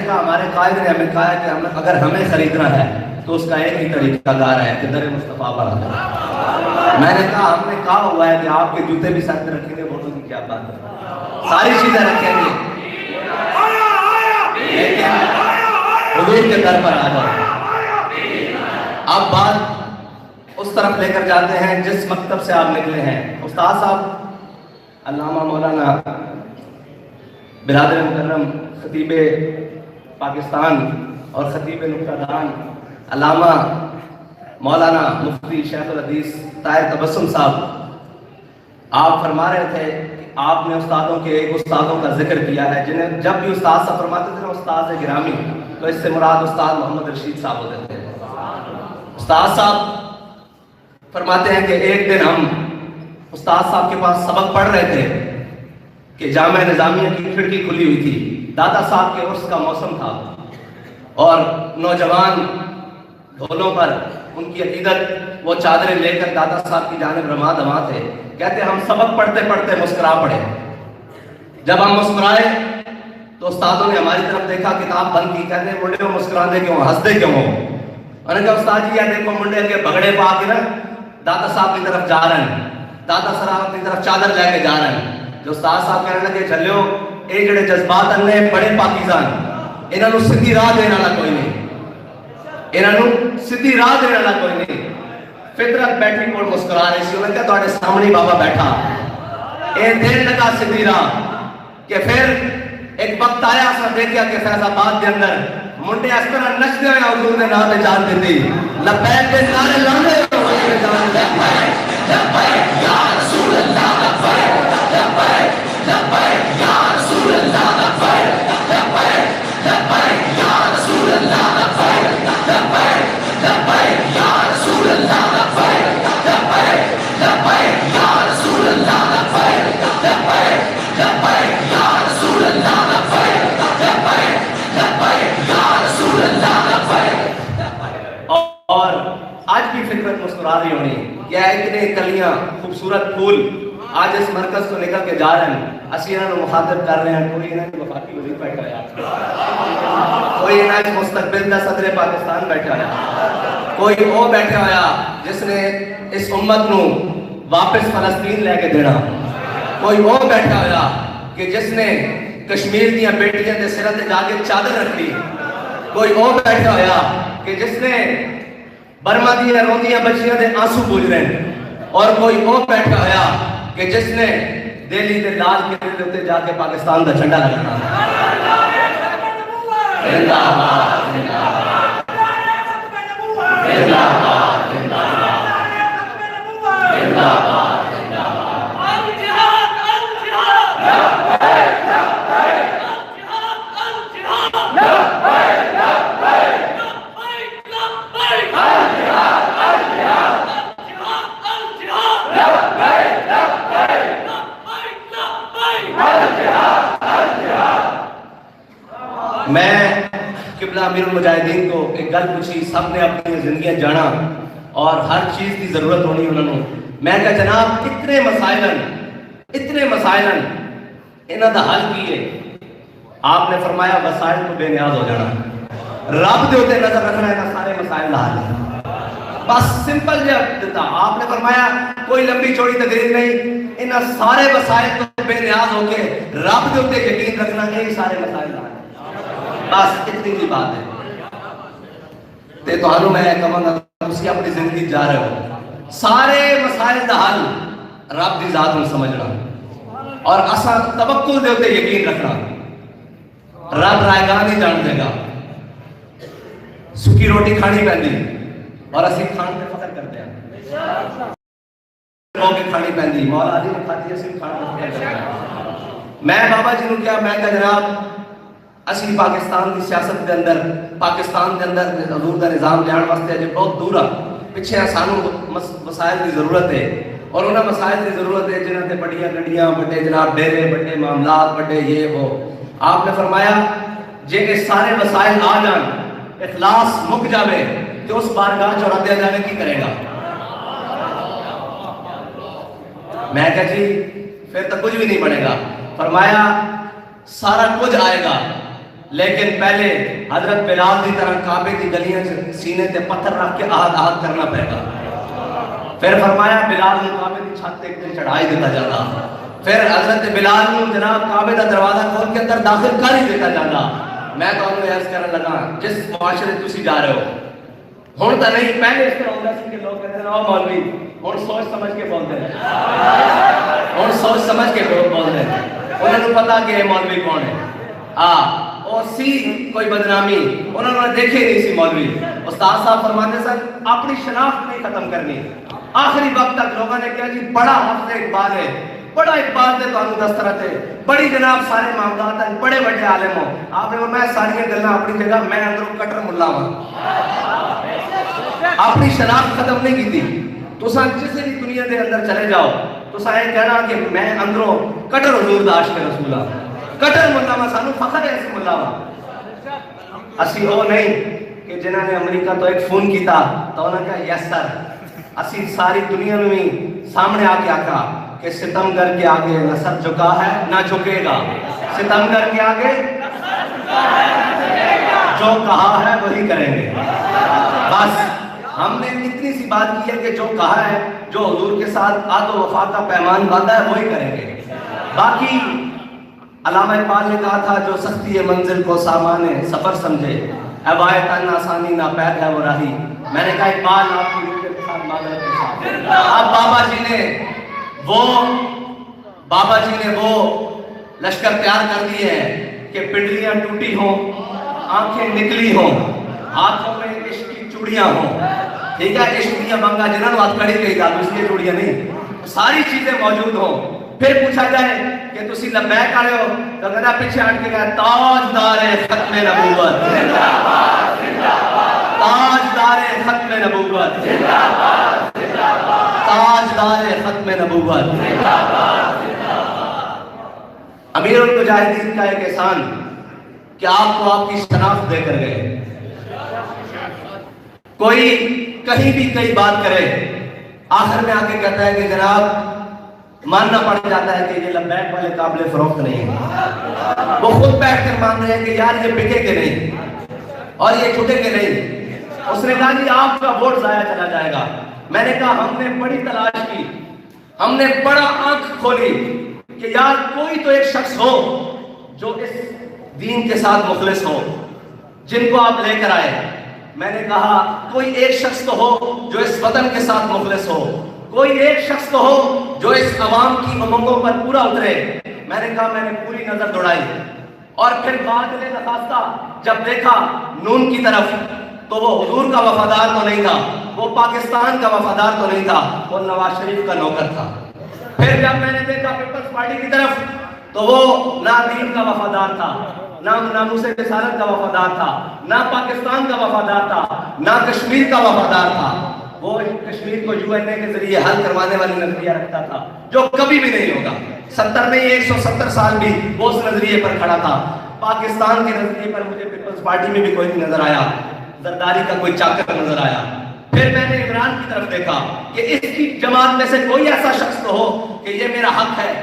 کہا ہمارے قائد نے ہمیں کہا کہ اگر ہمیں خریدنا ہے تو اس کا ایک ہی طریقہ کار ہے کہ در مصطفیٰ پر آنا۔ میں نے کہا ہم نے کہا ہوا ہے کہ آپ کے جوتے بھی ساتھ میں رکھیں گے، ووٹوں کی کیا بات ہے، ساری چیزیں رکھیں گے، لیکن حضور کے در پر آ جاؤ۔ اب بات اس طرف لے کر جاتے ہیں جس مکتب سے آپ نکلے ہیں۔ استاد صاحب علامہ مولانا برادر مکرم خطیب پاکستان اور خطیب نکتہ دان علامہ مولانا مفتی شیخ الحدیث طاہر تبسم صاحب، آپ فرما رہے تھے کہ آپ نے استادوں کے ایک استادوں کا ذکر کیا ہے جنہیں جب بھی استاد صاحب فرماتے تھے نا استاد گرامی، تو اس سے مراد استاد محمد رشید صاحب ہوتے تھے۔ استاد صاحب فرماتے ہیں کہ ایک دن ہم استاد صاحب کے پاس سبق پڑھ رہے تھے کہ جامعہ نظامیہ کی کھڑکی کھلی ہوئی تھی، دادا صاحب کے عرس کا موسم تھا اور نوجوان ڈھولوں پر ان کی عقیدت وہ چادریں لے کر دادا صاحب کی جانب رما دما تھے۔ کہتے ہم سبق پڑھتے پڑھتے مسکرا پڑے، جب ہم مسکرائے تو استادوں نے ہماری طرف دیکھا، کتاب بند کی، کہتے ہیں منڈے مسکرانے کیوں، ہنستے کیوں ہو؟ میں نے کہا استاد جی یہ دیکھو منڈے کے بگڑے پا کے نا دادا صاحب کی طرف جا رہے ہیں، دادا صاحب کی طرف چادر لے کے جا رہے ہیں۔ جو استاد صاحب کہنے لگے چلیو اے جڑے جذبات انہیں بڑے پاکیزان، انہاں نوں سیدھی راہ دینے والا کوئی نہیں، انہاں نوں سیدھی راہ دینے والا کوئی نہیں۔ فطرت بیٹھی کول مسکرا رہی سی، انہوں نے کہا تواڈے سامنے بابا بیٹھا، اے دین لگا سیدھی راہ۔ کہ پھر ایک وقت آیا اساں دیکھیا کہ فیض آباد دے اندر منڈے اس طرح نچدے ہوئے حضور دے نام تے جان دیندی، لبیک دے نعرے لاندے حضور دے جان لبیک لبیک یا رسول اللہ، لبیک لبیک لبیک یا رسول اللہ، لبیک لبیک لبیک یا رسول اللہ، لبیک لبیک لبیک یا رسول اللہ، لبیک لبیک لبیک یا رسول اللہ، لبیک لبیک لبیک یا رسول اللہ، لبیک لبیک لبیک یا رسول اللہ، لبیک۔ اور آج بھی فطرت مسکرا رہی ہونی، یہ اتنے کلیاں خوبصورت پھول آج اس مرکز کو نکل کے جا رہے ہیں، اسی انہوں نے مخاطب کر رہے ہیں، کوئی انہوں نے وفاقی وزیر بیٹھا ہے، کوئی انہوں نے مستقبل دا صدر پاکستان بیٹھا ہے، کوئی وہ بیٹھا ہوا جس نے اس امت نو واپس فلسطین لے کے دینا، کوئی وہ بیٹھا ہوا کہ جس نے کشمیر دیا بیٹیاں دے سرہ تے جا کے چادر رکھی، کوئی وہ بیٹھا ہوا کہ جس نے برما دیا روندیاں بچیاں دے آنسو بوجھ رہے ہیں، اور کوئی وہ بیٹھا ہوا کہ جس نے دہلی دے لال قلعے دے اوپر جا کے پاکستان دا جھنڈا لگانا۔ زندہ باد زندہ باد زندہ باد زندہ باد زندہ باد۔ میں قبلہ امیر المجاہدین کو ایک گل پوچھی، سب نے اپنی زندگیاں جانا اور ہر چیز کی ضرورت ہونی انہوں نے، میں کہا جناب اتنے مسائل انہوں دا حل کیے؟ آپ نے فرمایا وسائل کو بے نیاز ہو جانا، رب دے ہوتے نظر رکھنا ہے، سارے مسائل دا حل ہے، بس سمپل جب دیتا۔ آپ نے فرمایا کوئی لمبی چوڑی تقریر نہیں، انہاں سارے وسائل کو بے نیاز ہو کے رب دے ہوتے یقین رکھنا، یہی سارے مسائل دا حل ہے، بس اتنی کی بات ہے۔ تے تو ہنو میں کہوں گا اسی اپنی زندگی جا رہے ہو، سارے مسائل دا حل رب دی ذات میں سمجھنا اور اساں توکل دے ہوتے یقین رکھنا، رب رائے گاہ نہیں جان دے گا۔ سکی روٹی کھانی پہنی اور اسی کھان پہ فخر کرتے ہیں، کھانی پہنی مولا علی نے کھاتی اسی کھان پہ فخر کرتے ہیں۔ میں بابا جی نے کیا، میں کہا جناب اسی پاکستان کی سیاست کے اندر، پاکستان کے اندر حضور دا نظام لیان واسطے جو بہت دور ہے، پیچھے سانو مسائل کی ضرورت ہے، اور انہاں مسائل کی ضرورت ہے جنہاں تے بڑیاں گڈیاں، بڑے جناب ڈیرے، بڑے معاملات، بڑے یہ ہو۔ آپ نے فرمایا جے کہ سارے مسائل آ جان، اخلاص مک جاوے تو اس بارگاہ چ رب دیا جاوے کی کرے گا؟ میں کہا جی پھر تو کچھ بھی نہیں بنے گا۔ فرمایا سارا کچھ آئے گا لیکن پہلے حضرت بلال کی طرح کعبے کی گلیاں سینے تے پتھر رکھ کے آہد آہد کرنا پڑے گا. پھر فرمایا بلال نے کعبے کی چھت ایک دن چڑھائی دیتا جاتا. پھر حضرت بلال نے جناب کعبے کا دروازہ کھول کے اندر داخل کر ہی دیتا جاتا. میں تو انہوں عرض کرنے لگا جس معاشرے تسی جا رہے ہو ہوں تو نہیں, پہلے اس طرح ہوتا سی کہ لوگ کہتے ہیں او مولوی ہوں سوچ سمجھ کے بولتے ہیں, ہوں سوچ سمجھ کے بولتے ہیں, انہوں نے پتا کہ یہ مولوی کون ہے. اور سی کوئی بدنامی انہوں نے دیکھے نہیں سی مولوی. استاد صاحب فرماتے سن اپنی شناخت نہیں ختم کرنی. آخری وقت تک لوگوں نے کہا جی بڑا حافظ اقبال ہے, بڑا اقبال سے تو دسترت ہے, بڑی جناب سارے معاملات ہیں, بڑے بڑے عالم ہو. آپ نے میں ساری گلیں اپنی جگہ, میں اندروں کٹر ملا ہوں. اپنی شناخت ختم نہیں کی تھی. تساں جسے بھی دنیا دے اندر چلے جاؤ تساں یہ کہنا کہ میں اندروں کٹر حضور دا عاشق رسول ہاں, کٹر ملا ہاں, سانو فخر ہے ایسے ملا ہاں. اسی وہ نہیں کہ جنہوں نے امریکہ تو ایک فون کیتا تو انہوں نے کہا یس سر. اسی ساری دنیا میں سامنے آ کے آکھا کہ ستمگر کے آگے نہ سر جھکا ہے نہ جھکے گا. ستمگر کے آگے جو کہا ہے وہی کریں گے. بس ہم نے اتنی سی بات کی ہے کہ جو کہا ہے, جو حضور کے ساتھ عہد و وفا کا پیمان باندھا ہے وہی کریں گے. باقی علامہ اقبال نے کہا تھا جو سختی منزل کو سامان سفر سمجھے ابائے تن آسانی نہ پید ہے وہ راہی. میں نے کہا اقبال آپ کی روح کے ساتھ معذرت کے ساتھ. اب بابا جی نے وہ لشکر تیار کر دیے ہیں کہ پنڈلیاں ٹوٹی ہوں, آنکھیں نکلی ہوں, ہاتھوں میں عشق کی چوڑیاں ہوں. ٹھیک ہے, عشق کی بنگا جنہوں نے ہاتھ کڑی گئی تھا اس کی چوڑیاں نہیں, ساری چیزیں موجود ہوں. پھر پوچھا جائے کہ تسی لبیک آئے ہو تو کہنا پیچھے ہٹ کے کہا تاجدار ختم نبوت, تاجدار ختم نبوت, تاجدار ختم نبوت. امیر المجاہدین کا ایک احسان کہ آپ کو آپ کی شناخت دے کر گئے. کوئی کہیں بھی کئی بات کرے آخر میں آ کے کہتا ہے کہ جناب ماننا پڑ جاتا ہے کہ یہ لبیک والے قابل فروخت نہیں ہے. وہ خود بیٹھ کر مان رہے ہیں کہ یار یہ بکے گے نہیں اور یہ چھٹے گے نہیں. اس نے کہا جی آپ کا ووٹ ضائع چلا جائے گا. میں نے کہا ہم نے بڑی تلاش کی, ہم نے بڑا آنکھ کھولی کہ یار کوئی تو ایک شخص ہو جو اس دین کے ساتھ مخلص ہو, جن کو آپ لے کر آئے. میں نے کہا کوئی ایک شخص تو ہو جو اس وطن کے ساتھ مخلص ہو, کوئی ایک شخص تو ہو جو اس عوام کی امنگوں پر پورا اترے. میں نے کہا میں نے پوری نظر دوڑائی اور پھر بعد میں نخواستہ جب دیکھا نون کی طرف تو وہ حضور کا وفادار تو نہیں تھا, وہ پاکستان کا وفادار تو نہیں تھا, وہ نواز شریف کا نوکر تھا. پھر جب میں نے دیکھا پیپلز پارٹی کی طرف تو وہ نہ دین کا وفادار تھا, نہ ناموس رسالت کا وفادار تھا, نہ پاکستان کا وفادار تھا, نہ کشمیر کا وفادار تھا. وہ کشمیر کو یو این اے کے ذریعے حل کروانے والی نظریہ رکھتا تھا جو کبھی بھی نہیں ہوگا. 70 نہیں 170 سال بھی وہ اس نظریے پر کھڑا تھا. پاکستان کے نظریے پر مجھے پیپلز پارٹی میں بھی کوئی نہیں نظر آیا, زرداری کا کوئی چاکر نظر آیا. پھر میں نے عمران کی طرف دیکھا کہ اس کی جماعت میں سے کوئی ایسا شخص تو ہو کہ یہ میرا حق ہے,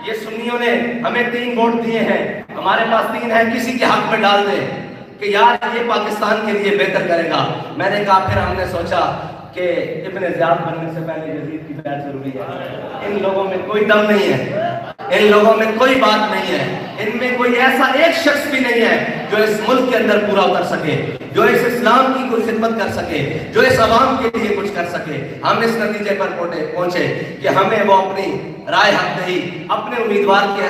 یہ سنیوں نے ہمیں 3 ووٹ دیے ہیں, ہمارے پاس 3 ہیں, کسی کے حق میں ڈال دے کہ یار یہ پاکستان کے لیے بہتر کرے گا. میں نے کہا پھر ہم نے سوچا کہ ابن زیاد بننے سے پہلے یزید کی بیعت ضروری ہے. ان لوگوں میں کوئی دم نہیں ہے, ان لوگوں میں کوئی بات نہیں ہے, ان میں کوئی ایسا ایک شخص بھی نہیں ہے جو اس ملک کے اندر پورا اتر سکے, جو اس اسلام کی کوئی خدمت کر سکے, جو اس عوام کے لیے کچھ کر سکے. ہم اس نتیجے پر پہنچے کہ ہمیں وہ اپنی رائے حق دہی اپنے امیدوار کے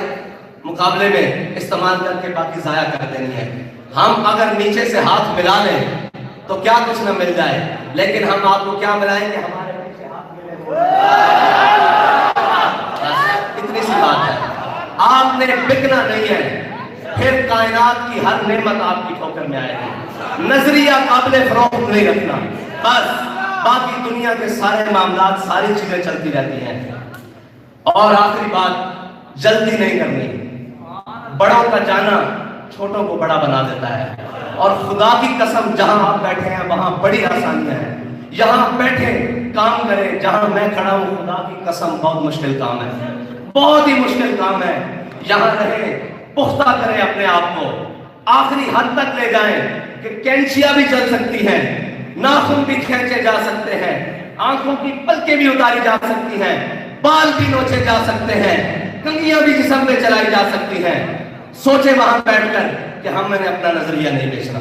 مقابلے میں استعمال کر کے باقی ضائع کر دینی ہے. ہم اگر نیچے سے ہاتھ ملا لیں تو کیا کچھ نہ مل جائے, لیکن ہم آپ کو کیا ملائیں گے, ہمارے پیچھے ہاتھ ملے. اتنی سی بات ہے, آپ نے بکنا نہیں ہے, پھر کائنات کی ہر نعمت آپ کی ٹھوکر میں آئے گی. نظریہ قابل فروخت نہیں رکھنا, بس باقی دنیا کے سارے معاملات ساری چیزیں چلتی رہتی ہیں. اور آخری بات, جلدی نہیں کرنی. بڑوں کا جانا چھوٹوں کو بڑا بنا دیتا ہے, اور خدا کی قسم جہاں آپ بیٹھے ہیں وہاں بڑی آسانیاں ہیں. یہاں بیٹھے کام کریں, جہاں میں کھڑا ہوں خدا کی قسم بہت مشکل کام ہے, بہت ہی مشکل کام ہے. یہاں رہیں, پختہ کریں اپنے آپ کو, آخری حد تک لے جائیں کہ کینچیاں بھی چل سکتی ہیں، ناخن بھی کھینچے جا سکتے ہیں، آنکھوں کی پلکیں بھی اتاری جا سکتی ہیں، بال بھی نوچے جا سکتے ہیں، کنگھیاں بھی جسم پہ چلائی جا سکتی ہیں۔ سوچے وہاں بیٹھ کر کہ ہم نے اپنا نظریہ نہیں بیچنا،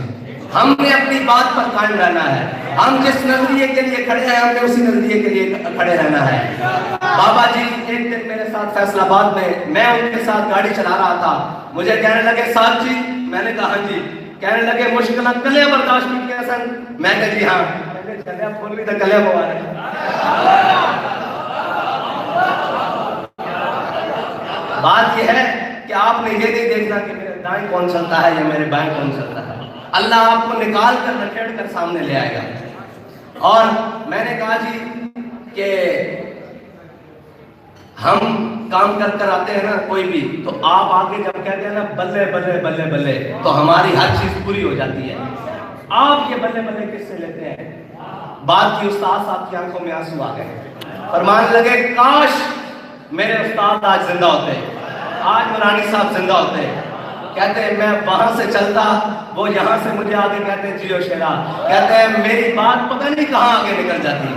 ہم نے اپنی بات پر قائم رہنا ہے، ہم جس نظریے کے لیے کھڑے ہیں ہم نے اسی نظریے کے لیے کھڑے رہنا ہے۔ بابا جی ایک دن میرے ساتھ فیصل آباد میں ان کے ساتھ گاڑی چلا رہا تھا، مجھے کہنے لگے صاحب جی، میں نے کہا ہاں جی، کہنے لگے مشکلات کلیاں برداشت کی کیا سن؟ میں نے جی ہاں، چلے آپ کھول بھی تو کلیاں مبارک۔ بات یہ ہے کہ آپ نے یہ نہیں دیکھنا کہ میرے دائیں کون چلتا ہے یا میرے بائیں کون چلتا ہے، اللہ آپ کو نکال کر لکیڑ کر سامنے لے آئے گا۔ اور میں نے کہا جی کہ ہم کام کر کر آتے ہیں نا کوئی بھی، تو آپ آگے جب کہتے ہیں نا بلے بلے بلے بلے، تو ہماری ہر چیز پوری ہو جاتی ہے۔ آپ یہ بلے بلے کس سے لیتے ہیں؟ بات کی استاد صاحب کی آنکھوں میں آنسو آ گئے، فرمانے لگے کاش میرے استاد آج زندہ ہوتے، آج نورانی صاحب زندہ ہوتے۔ کہتے ہیں میں وہاں سے چلتا، وہ یہاں سے مجھے آگے کہتے ہیں جیو شیرا، کہتے ہیں میری بات پتہ نہیں کہاں آگے نکل جاتی۔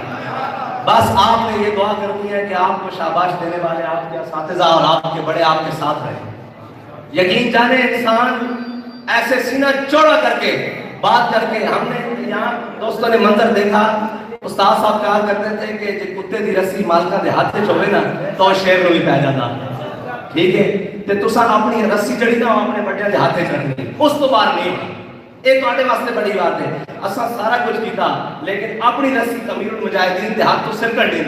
بس آپ نے یہ دعا کرنی ہے کہ آپ کو شاباش دینے والے آپ کے اساتذہ اور آپ کے بڑے آپ کے ساتھ رہیں۔ یقین جانے انسان ایسے سینہ چوڑا کر کے بات کر کے، ہم نے یہاں دوستوں نے منظر دیکھا، استاد صاحب کہا کرتے تھے کہ جی کتے دی رسی مالکاں دے ہاتھ وچ ہوے نا تو شیر نوں بھی پی جاتا، ٹھیک ہے؟ تے تساں اپنی رسی جڑی نا اپنے بڑیاں دے ہاتھ وچ رکھنی، اس تو باہر نہیں۔ یہ تواڈے واسطے بڑی بات ہے، اساں سارا کچھ کیتا لیکن اپنی رسی امیر المجاہدین دے ہاتھ تو سر کر دی۔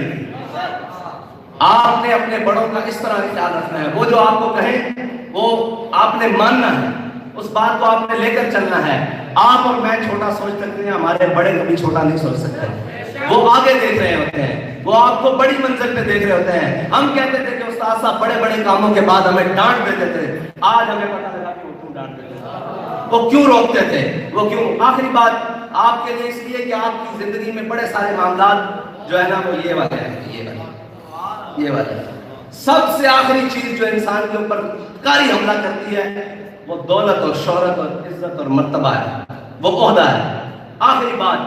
آپ نے اپنے بڑوں کا اس طرح خیال رکھنا ہے، وہ جو آپ کو کہیں وہ آپ نے ماننا ہے، اس بات کو آپ نے لے کر چلنا ہے۔ آپ اور میں چھوٹا سوچ سکتے ہیں، ہمارے بڑے کبھی چھوٹا نہیں سوچ سکتے، وہ آگے دیکھ رہے ہوتے ہیں، وہ آپ کو بڑی منزل پہ دیکھ رہے ہوتے ہیں۔ ہم کہتے تھے کہ استاد صاحب بڑے بڑے کاموں کے بعد ہمیں ڈانٹ دیتے تھے، آج ہمیں پتہ لگا کہ وہ کیوں ڈانٹ دیتے تھے، وہ کیوں روکتے تھے، وہ کیوں۔ آخری بات آپ کے لیے اس لیے کہ آپ کی زندگی میں بڑے سارے معاملات جو ہے نا وہ یہ والے ہیں، یہ والے سب سے آخری چیز جو انسان کے اوپر کاری حملہ کرتی ہے وہ دولت اور شہرت اور عزت اور مرتبہ ہے، وہ عہدہ ہے۔ آخری بات،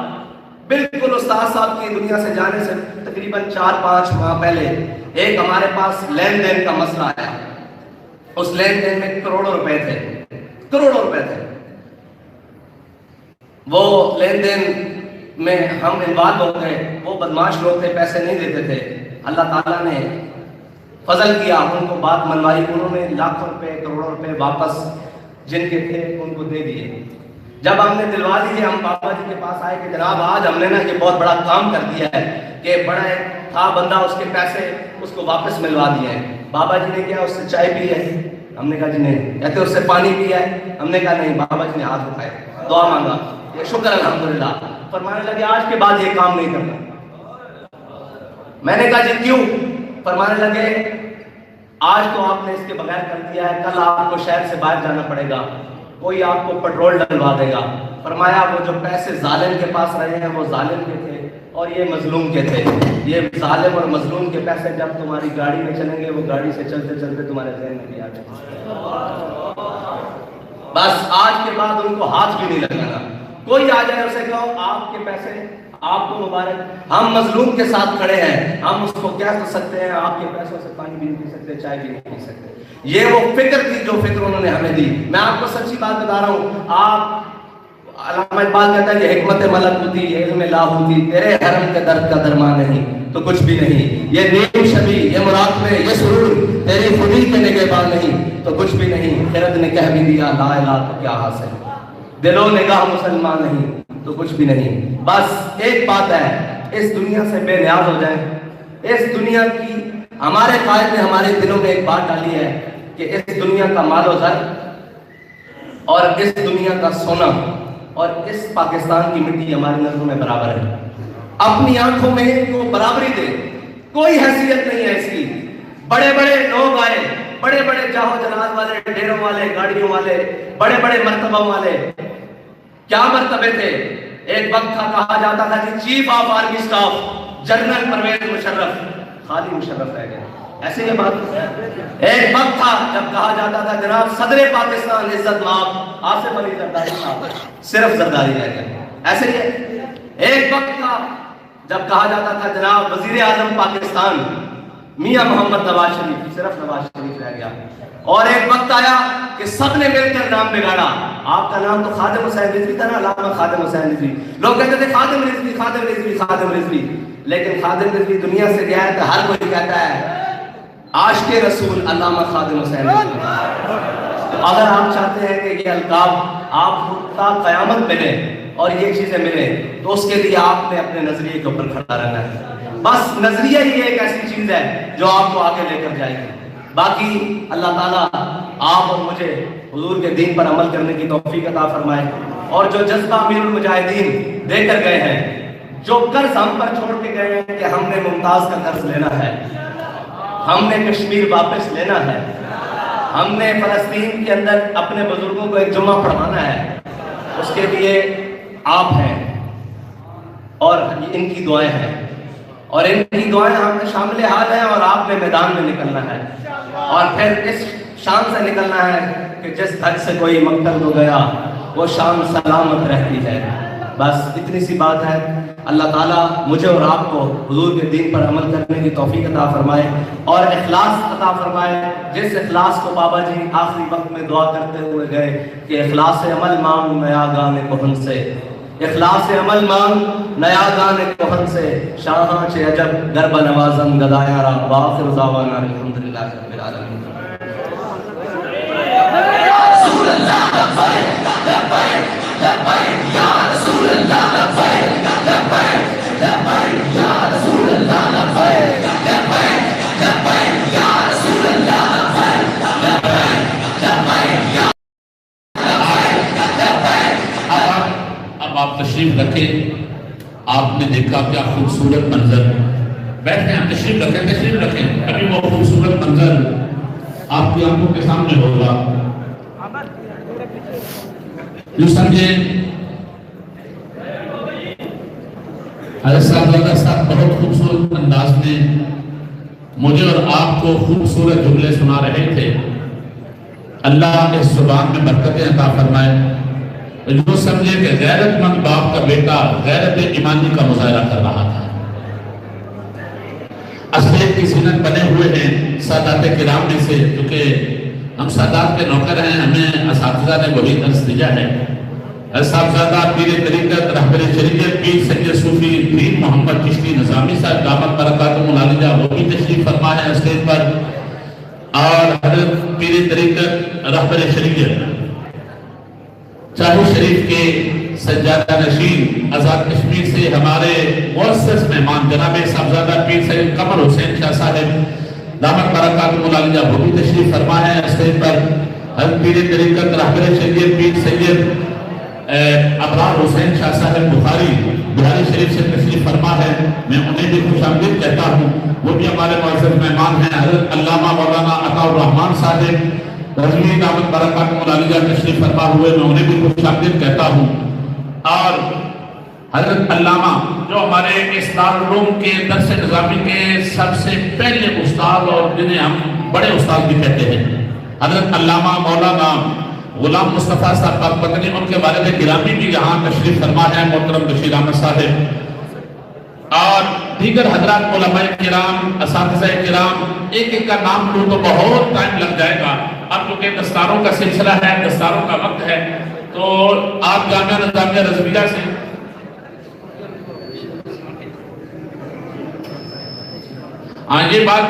بالکل استاد صاحب کی دنیا سے جانے سے تقریباً 4-5 ماہ پہلے ایک ہمارے پاس لین دین کا مسئلہ آیا۔ اس لین دین میں کروڑوں روپے تھے۔ وہ لین دین میں ہم انوالو ہو گئے، وہ بدماش لوگ تھے، پیسے نہیں دیتے تھے۔ اللہ تعالیٰ نے فضل کیا، ان کو بات منوائی، انہوں نے لاکھوں روپے کروڑوں روپے واپس جن کے تھے ان کو دے دیے۔ جب ہم نے دلوا دیے، ہم بابا جی کے پاس آئے کہ جناب آج ہم نے نا یہ بہت بڑا کام کر دیا ہے کہ بڑا ایک تھا بندہ، اس کے پیسے اس کو واپس ملوا دیے ہیں۔ بابا جی نے کیا اس سے چائے پی ہے؟ ہم نے کہا جی نہیں۔ کہتے اس سے پانی پیا ہے؟ ہم نے کہا نہیں۔ بابا جی نے ہاتھ اٹھائے، دعا مانگا، یہ شکر الحمدللہ۔ فرمانے لگے آج کے بعد یہ کام نہیں کرنا۔ میں نے کہا جی کیوں؟ فرمانے لگے آج تو آپ نے اس کے بغیر کر دیا ہے، کل آپ کو شہر سے باہر جانا پڑے گا، کوئی آپ کو پیٹرول ڈلوا دے گا۔ فرمایا وہ جو پیسے ظالم کے پاس رہے ہیں وہ ظالم کے تھے اور یہ مظلوم کے تھے۔ یہ ظالم اور مظلوم کے پیسے جب تمہاری گاڑی میں چلیں گے وہ گاڑی سے چلتے چلتے تمہارے ذہن میں بھی آ جائیں گے۔ بس آج کے بعد ان کو ہاتھ بھی نہیں لگانا۔ کوئی آ جائے اسے کہو آپ کے پیسے آپ کو مبارک، ہم مظلوم کے ساتھ کھڑے ہیں، ہم اس کو کیا کر سکتے ہیں؟ آپ کے پیسوں سے پانی بھی نہیں پی سکتے، چائے بھی نہیں پی سکتے۔ یہ وہ فکر تھی جو فکر انہوں نے ہمیں دی۔ میں آپ کو سچی بات بتا رہا ہوں، آپ علامہ اقبال کہتا ہے یہ حکمت ملک ہوتی، یہ علم لاہوتی، تیرے حرم کے درد کا درمان نہیں تو کچھ بھی نہیں، یہ نیم شبی، یہ مراقبے، یہ سرور تیری خودی کے نگہباں نہیں تو کچھ بھی نہیں۔ خرد نے کہہ بھی دیا لا الہ تو کیا حاصل، دل و نگاہ مسلمان نہیں تو کچھ بھی نہیں۔ بس ایک بات ہے، اس دنیا سے بے نیاز ہو جائیں۔ اس دنیا کی ہمارے قائد نے ہمارے دلوں میں ایک بات ڈالی ہے کہ اس دنیا کا مال و زر اور اس دنیا کا سونا اور اس پاکستان کی مٹی ہماری نظروں میں برابر ہے۔ اپنی آنکھوں میں ان کو برابری دے، کوئی حیثیت نہیں ہے اس کی۔ بڑے بڑے لوگ آئے، بڑے بڑے جاہو جلال والے، ڈیروں والے، گاڑیوں والے، بڑے بڑے مرتبہ والے، کیا مرتبے تھے؟ ایک وقت تھا کہا جاتا تھا کہ chief of army staff general Pervez Musharraf, خالی مشرف رہ گیا. ایسے یہ بات ایک وقت تھا جب کہا جاتا تھا جناب صدر پاکستان عزت مآب آصف علی زرداری صاحب، صرف زرداری رہ گیا. ایسے یہ ایک وقت تھا جب کہا جاتا تھا جناب وزیر اعظم پاکستان میاں محمد نواز شریف، صرف نواز شریف رہ گیا. اور ایک وقت آیا کہ سب نے مل کر نام بگاڑا. آپ کا نام تو خادم حسین رضوی تھا نا، علامہ خادم حسین رضوی. لوگ کہتے تھے خادم رضوی، خادم رضوی، خادم رضوی. لیکن خادم رضوی دنیا سے گیا ہے تو ہر کوئی کہتا ہے عاشق رسول علامہ خادم حسین رضوی. تو اگر آپ چاہتے ہیں کہ یہ القاب آپ کو تا قیامت ملے اور یہ چیزیں ملے تو اس کے لیے آپ نے اپنے نظریے کے اوپر کھڑا رہنا ہے. بس نظریہ ہی ایک ایسی چیز ہے جو آپ کو آگے لے کر جائے گی. باقی اللہ تعالیٰ آپ اور مجھے حضور کے دین پر عمل کرنے کی توفیق عطا فرمائے. اور جو جذبہ امیر المجاہدین دے کر گئے ہیں، جو قرض ہم پر چھوڑ کے گئے ہیں کہ ہم نے ممتاز کا قرض لینا ہے، ہم نے کشمیر واپس لینا ہے، ہم نے فلسطین کے اندر اپنے بزرگوں کو ایک جمعہ پڑھانا ہے، اس کے لیے آپ ہیں اور ان کی دعائیں ہیں. اور ان کی دعائیں ہم نے شامل حال ہیں اور آپ نے میدان میں نکلنا ہے. اور پھر اس شان سے نکلنا ہے کہ جس حد سے کوئی مقتل ہو گیا وہ شان سلامت رہتی ہے. بس اتنی سی بات ہے. اللہ تعالیٰ مجھے اور آپ کو حضور کے دین پر عمل کرنے کی توفیق عطا فرمائے اور اخلاص عطا فرمائے. جس اخلاص کو بابا جی آخری وقت میں دعا کرتے ہوئے گئے کہ اخلاص عمل مانگ نیا گانے کہن سے، اخلاص عمل مانگ نیا گانے کہن سے، شاہاں چے عجب گربہ نوازن گدایا را واخر دعوانا الحمدللہ رب العالمین. رسول اللہ لبیک لبیک لبیک یا رسول اللہ لبیک لبیک لبیک یا رسول اللہ لبیک لبیک لبیک یا رسول اللہ لبیک لبیک لبیک یا اب آپ تشریف رکھیں. آپ نے دیکھا کیا خوبصورت منظر. بیٹھیں آپ تشریف رکھیں. ابھی وہ خوبصورت منظر آپ کی آنکھوں کے سامنے ہوگا. یوں سمجھیں حضرت صاحب بہت خوبصورت انداز میں مجھے اور آپ کو خوبصورت جملے سنا رہے تھے. اللہ اس زبان میں برکتیں عطا فرمائے. جو سمجھے کہ غیرت مند باپ کا بیٹا غیرت ایمانی کا مظاہرہ کر رہا تھا. اصلیت کی زینت بنے ہوئے ہیں سادات کرام میں سے، کیونکہ ہم سادات کے نوکر ہیں، ہمیں اساتذہ نے وہی درس دیا ہے. صاحبزادہ پیر طریقت رہبر شریعت پیر سید صوفی پیر محمد چشتی نظامی صاحب دامت برکاتہم العالیہ وہ بھی تشریف فرما ہے اسٹیج پر. اور حضرت پیر طریقت رہبر شریعت چاہو شریف کے سجادہ نشین آزاد کشمیر سے ہمارے معزز مہمان جناب صاحبزادہ پیر سید قمر حسین شاہ صاحب دامت برکاتہم العالیہ وہ بھی تشریف فرما ہے اسٹیج پر. حضرت پیر طریقت رہبر شریعت پیر سید ابرار حسین شاہ صاحب بخاری شریف سے تشریف فرما ہے. میں انہیں بھی خوش آمدید کہتا ہوں. وہ بھی ہمارے معزز مہمان ہیں. حضرت علامہ مولانا عطا الرحمان صاحب رضوی دامت برکاتہم العالیہ تشریف فرما ہوئے، میں انہیں بھی خوش آمدید کہتا ہوں. اور حضرت علامہ جو ہمارے اس دارالعلوم کے درس نظامی کے سب سے پہلے استاد اور جنہیں ہم بڑے استاد بھی کہتے ہیں، حضرت علامہ مولانا غلام مصطفیٰ صاحب پاک پتنی، ان کے والد گرامی بھی یہاں تشریف فرما ہے، محترم بشیر احمد صاحب. اور دیگر حضرات علماء کرام اساتذہ کرام، ایک ایک کا نام لوں تو بہت ٹائم لگ جائے گا. اب کیونکہ دستاروں کا سلسلہ ہے، دستاروں کا وقت ہے، تو آپ جامعہ نظامیہ رضویہ سے یہ بات